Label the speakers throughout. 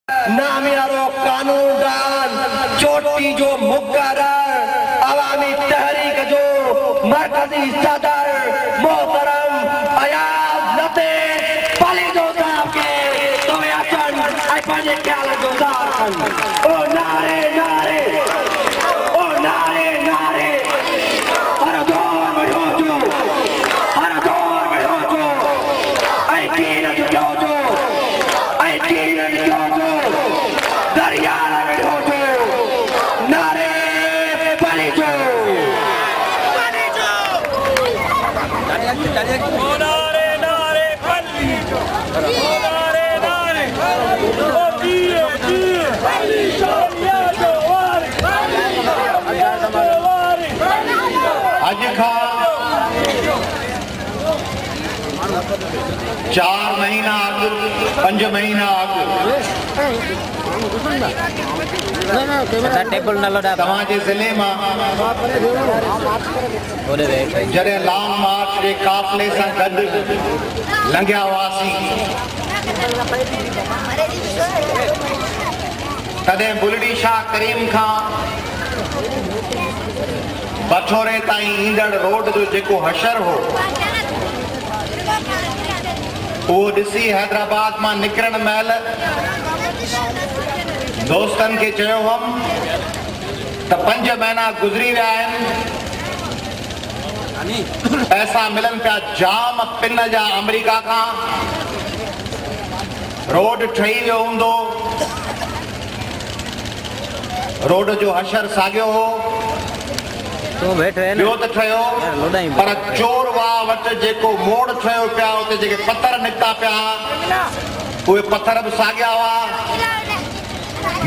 Speaker 1: नामियारो कानूनदान, चोटी जो मुकर्रर, अवामी तहरीक जो मरकजी सदर मोहतरम अयाज लतीफ पलीदो साहब के तुम्हें अचन पंहिंजे ख्याल जो ज़ार ओ नारे नारे ओ नारे नारे हर दौर में हो जो हर दौर में हो जो ऐ दीन जो जो ऐ दीन जो जो दरिया में हो जो नारे पलीदो
Speaker 2: नारे नारे पलीदो नारे नारे ओ दिए पलीदो
Speaker 3: अज का 4 महीना अग 5 महीना अग तव्हांजे ज़िले मां जॾहिं लॉन्ग मार्च जे काफ़िले सां गॾु लंघिया हुआसीं तॾहिं बुलड़ी शाह करीम खां बछोरे ताईं ईंदड़ रोड जो जेको हशर हो वो ॾिसी हैदराबाद मां निकिरण महिल दोस्तनि खे चयो हुअमि त 5 महीना गुज़री विया आहिनि, पैसा मिलनि पिया जाम पिन जा अमेरिका खां, रोड ठही वियो हूंदो, रोड जो हशर साॻियो हो ॿियो त ठहियो, पर चोर वाह वटि जेको मोड़ ठहियो पिया उते जेके पत्थर निकिता पिया उहे पत्थर बि साॻिया हुआ,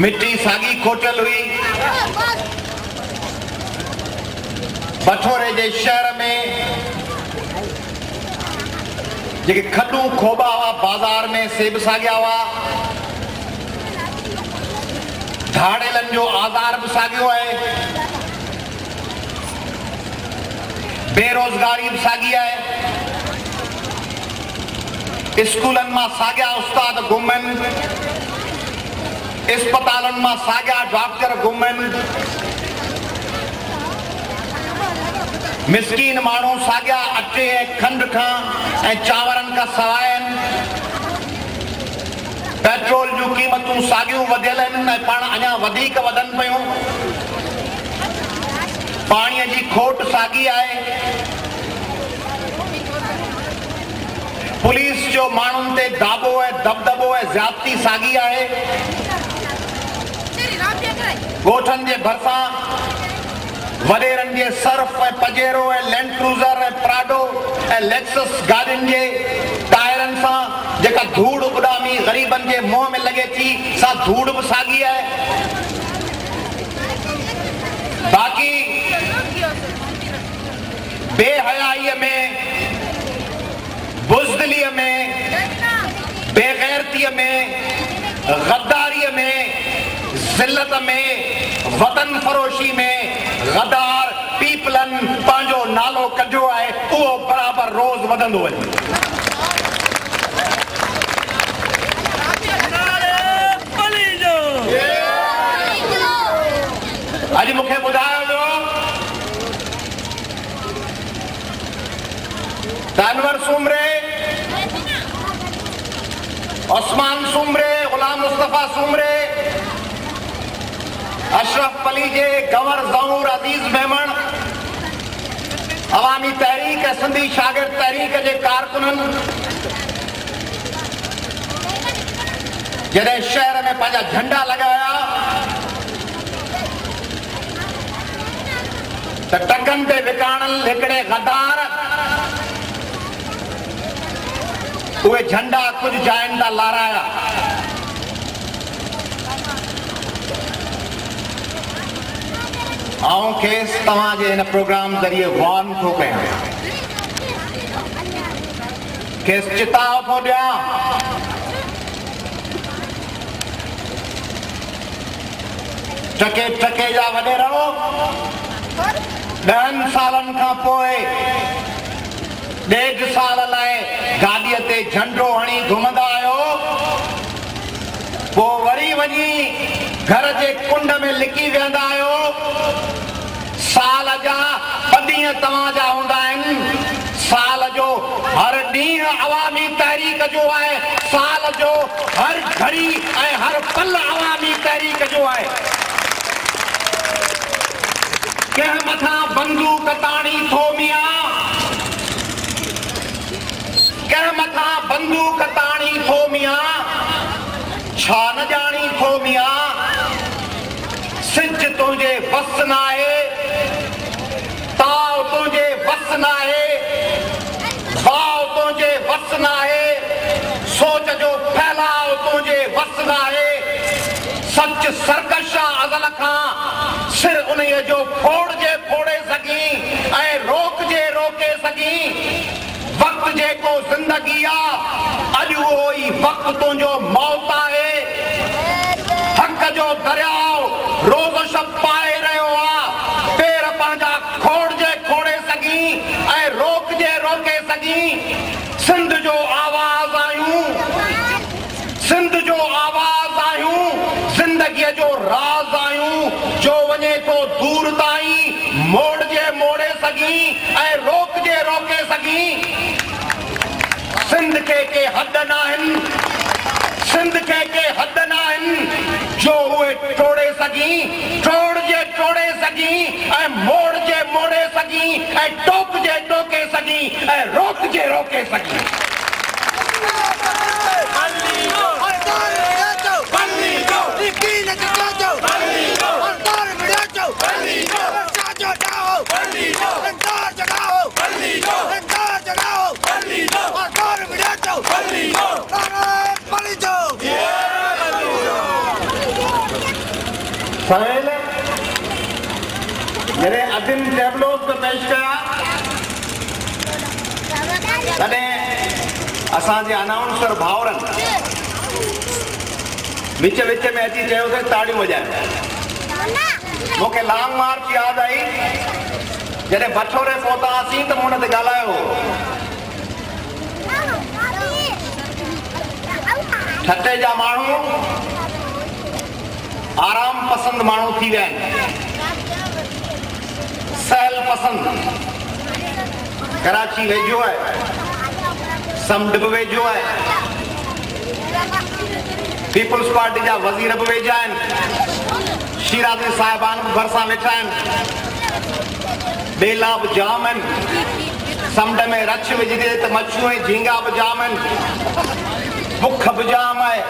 Speaker 3: मिट्टी साॻी खोटियल हुई। बछोरे जे शहर में जेके खॾूं खोबा हुआ बाज़ार में से बि साॻिया हुआ, धाड़ेलनि जो आज़ार बि साॻियो आहे, बेरोज़गारी बि साॻी आहे, स्कूलनि मां साॻिया उस्ताद गुम आहिनि, अस्पतालनि मां साॻिया डॉक्टर गुम आहिनि, मिस्कीन माण्हू साॻिया अटे ऐं खंड खां ऐं चांवरनि खां सवाइ आहिनि, पेट्रोल जूं क़ीमतूं साॻियूं वधियल आहिनि ऐं पाण अञा वधीक वधनि पियूं, पाणीअ जी खोट साॻी आहे, पुलिस जो माण्हुनि ते दाबो ऐं दबदबो ऐं ज़्यादती साॻी आहे, ॻोठनि जे भरिसां वॾेरनि जे सर्फ ऐं पजेरो ऐं लैंड क्रूज़र ऐं प्राडो ऐं लेक्सस गाॾियुनि जे टायरनि सां जेका धूड़ उॾामी ग़रीबनि जे मुंहं में लॻे थी सा धूड़ बि साॻी आहे। बाक़ी बेहयाईअ में, बुज़दिलीअ में, बेग़ैरतीअ में, गद्दारीअ में, ज़िल्लत में, वतन फरोशी में गद्दार पीपलनि पंहिंजो नालो कढियो आहे, उहो बराबरि रोज़ वधंदो वञे। अॼु मूंखे ॿुधायो वियो अनवर सुमरे, उस्मान सुमरे, गुलाम मुस्तफा सुमरे, अशरफ अली जे गंवर ज़हूर अज़ीज़ मेमण, अवामी तहरीक ऐं सिंधी शागिर्द तहरीक जे कारकुननि जॾहिं शहर में पंहिंजा झंडा लॻाया त टकनि ते विकाणल हिकिड़े गद्दार उहे झंडा कुछ जाइनि था लाराया। आऊं खेसि तव्हांजे हिन प्रोग्राम ज़रिए वार्न थो कयां, खेसि चिताव थो ॾियां टके टके जा वॾे रहो, 10 सालनि खां पोइ 1.5 साल लाइ गाॾीअ ते झंडो हणी घुमंदा आहियो, पोइ वरी वञी घर जे कुंड में लिकी वेंदा आहियो। साल जा 2 ॾींहं तव्हांजा हूंदा आहिनि। साल जो हर ॾींहुं अवामी तहरीक जो आहे। साल जो हर घड़ी ऐं हर पल अवामी तहरीक जो आहे। कंहिं मथां बंदूक ताणी थो मियां, कंहिं मथां बंदूक ताणी थो मियां, छा न ॼाणी थो मियां। सिज तुंहिंजे वस न आहे, ताव तुंहिंजे वस न आहे, भाव तुंहिंजे वस न आहे, सोच जो फैलाव तुंहिंजे वस न आहे। सच सरकश अज़ल खां सिर उन्हीअ जो फोड़े सघी ऐं रोके सघी। वक़्तु जेको ज़िंदगी आहे, अॼु उहो ई वक़्तु तुंहिंजो मौत आहे। हक़ जो दरियाव रोज़ शब पाए रहियो आहे। पेर पंहिंजा खोड़े सघी ऐं रोके सघी। सिंध जो आवाज़ आहियूं, सिंध जो आवाज़ आहियूं, ज़िंदगीअ जो राज़ आहियूं, जो वञे थो दूर ताईं मोड़े सघी ऐं रोके सघी। सिंध के हद न आहिनि, सिंध के हद न आहिनि, जो उहे टोड़े सघी ऐं मोड़े सघी ऐं टोके सघी ऐं रोके सघी। जॾहिं अदिन टेबलोस में पेश कया, तॾहिं असांजे अनाउंसर भाउरनि विच में अची चयोसीं ताड़ियूं वॼाए। मूंखे लॉन्ग मार्च यादि आई। जॾहिं बठोरे पहुतासीं त मूं हुन ते ॻाल्हायो, ठटे जा माण्हू आराम पसंद माण्हू थी विया आहिनि, सहल पसंद। कराची वेझो आहे, समुंड बि वेझो आहे, पीपुल्स पार्टी जा वज़ीर बि वेझा आहिनि, शीराज़ी साहिबान बि भरिसां वेठा आहिनि, बेला बि जाम आहिनि, समुंड में रछ विझी ॾे त मच्छियूं ऐं झींगा बि जाम आहिनि, बुख बि जाम आहे,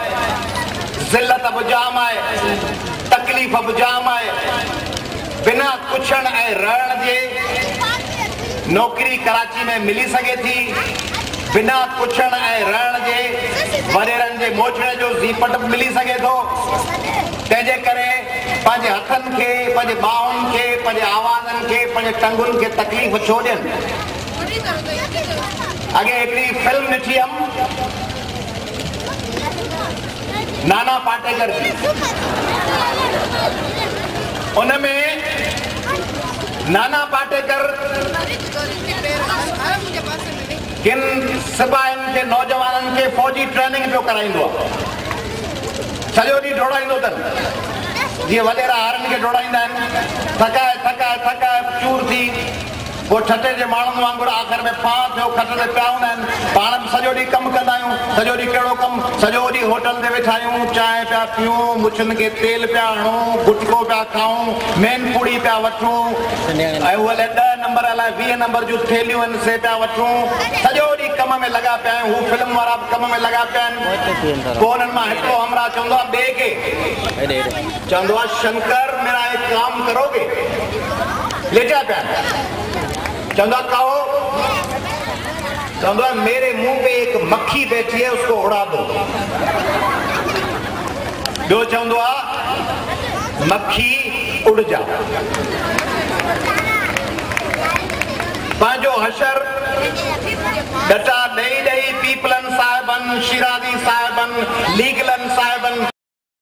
Speaker 3: ज़िलत बि जाम आहे, तकलीफ़ बि जाम आहे। बिना पुछण ऐं रहण जे नौकरी कराची में मिली सघे थी। बिना पुछण ऐं रहण जे वॾेरनि जे मोछड़े जो ज़ीपट बि मिली सघे थो। तंहिंजे करे पंहिंजे हथनि खे, पंहिंजे ॿाहुनि खे, पंहिंजे आवाज़नि खे, पंहिंजे टंगुनि खे तकलीफ़ छो ॾियनि। अॻे हिकिड़ी फिल्म ॾिठी हुयमि नाना पाटेकर जी। उनमें नाना पाटेकर किन सिपाहियुनि खे, नौजवाननि खे फौजी ट्रेनिंग पियो कराईंदो आहे। सॼो ॾींहुं डोड़ाईंदो अथनि, जीअं वॾेरा हारनि खे डोड़ाईंदा आहिनि। थकाए चूर थी पोइ ठटे जे माण्हुनि वांगुरु आख़िर में फां थियो, खट ते पिया हूंदा आहिनि। पाण बि सॼो ॾींहुं कमु कंदा आहियूं। सॼो ॾींहुं कहिड़ो कमु, सॼो ॾींहुं होटल ते वेठा आहियूं, चांहि पिया पियूं, मुछुनि खे तेल पिया हणूं, गुटको पिया खाऊं, मेन पूड़ी पिया वठूं, ऐं उहे 10 नंबर अलाए 20 नंबर जूं थेलियूं आहिनि से पिया वठूं। सॼो ॾींहुं कम में लॻा पिया आहियूं। हू फिल्म वारा बि कम में लॻा पिया आहिनि। पोइ हुननि मां हिकिड़ो हमरा चवंदो आहे ॿिए खे, चवंदो आहे शंकर मेरा एक काम करोगे। लेटा पिया चंदा कहो, चंदा मेरे मुंह पे एक मक्खी बैठी है, उसको उड़ा दो। जो चंदा मक्खी उड़ जा। पांचो हशर डटा ॾेई पीपलन साहिबन, शिराज़ी साहिबन, लीगलन साहिबन